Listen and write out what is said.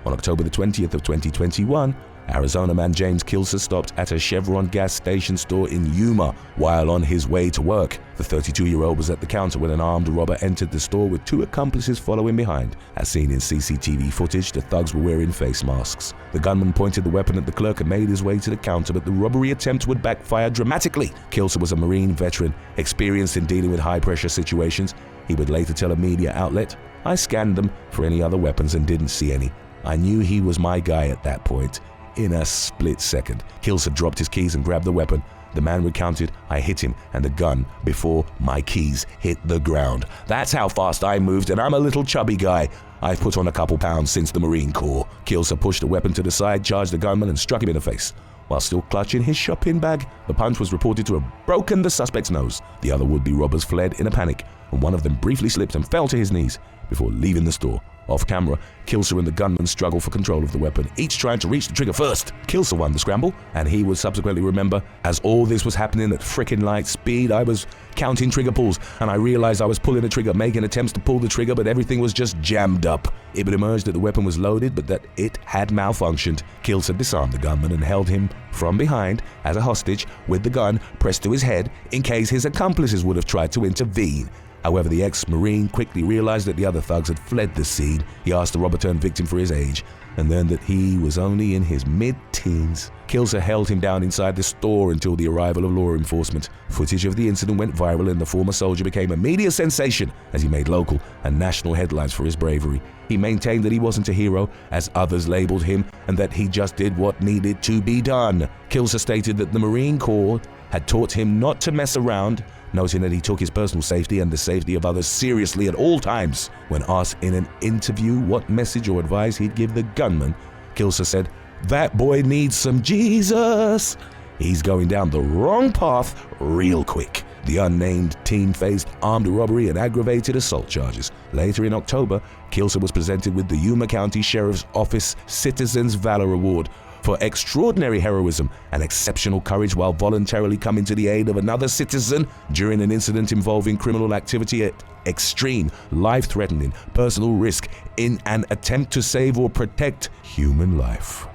On October the 20th of 2021, Arizona man James Kilcer stopped at a Chevron gas station store in Yuma while on his way to work. The 32-year-old was at the counter when an armed robber entered the store with 2 accomplices following behind. As seen in CCTV footage, the thugs were wearing face masks. The gunman pointed the weapon at the clerk and made his way to the counter, but the robbery attempt would backfire dramatically. Kilcer was a Marine veteran, experienced in dealing with high-pressure situations. He would later tell a media outlet, "I scanned them for any other weapons and didn't see any. I knew he was my guy at that point." In a split second, Kilcer dropped his keys and grabbed the weapon. The man recounted, "I hit him and the gun before my keys hit the ground. That's how fast I moved, and I'm a little chubby guy. I've put on a couple pounds since the Marine Corps." Kilcer pushed the weapon to the side, charged the gunman, and struck him in the face. While still clutching his shopping bag, the punch was reported to have broken the suspect's nose. The other would-be robbers fled in a panic, and one of them briefly slipped and fell to his knees before leaving the store. Off camera, Kilcer and the gunman struggled for control of the weapon, each trying to reach the trigger first. Kilcer won the scramble, and he would subsequently remember, "As all this was happening at frickin' light speed, I was counting trigger pulls, and I realized I was pulling the trigger, making attempts to pull the trigger, but everything was just jammed up." It would emerge that the weapon was loaded, but that it had malfunctioned. Kilcer disarmed the gunman and held him from behind as a hostage with the gun pressed to his head in case his accomplices would have tried to intervene. However, the ex-Marine quickly realized that the other thugs had fled the scene. He asked the robber-turned victim for his age and learned that he was only in his mid-teens. Kilcer held him down inside the store until the arrival of law enforcement. Footage of the incident went viral and the former soldier became a media sensation as he made local and national headlines for his bravery. He maintained that he wasn't a hero, as others labeled him, and that he just did what needed to be done. Kilcer stated that the Marine Corps had taught him not to mess around, noting that he took his personal safety and the safety of others seriously at all times. When asked in an interview what message or advice he'd give the gunman, Kilcer said, "That boy needs some Jesus. He's going down the wrong path real quick." The unnamed teen faced armed robbery and aggravated assault charges. Later in October, Kilcer was presented with the Yuma County Sheriff's Office Citizens Valor Award for extraordinary heroism and exceptional courage while voluntarily coming to the aid of another citizen during an incident involving criminal activity at extreme, life-threatening personal risk in an attempt to save or protect human life.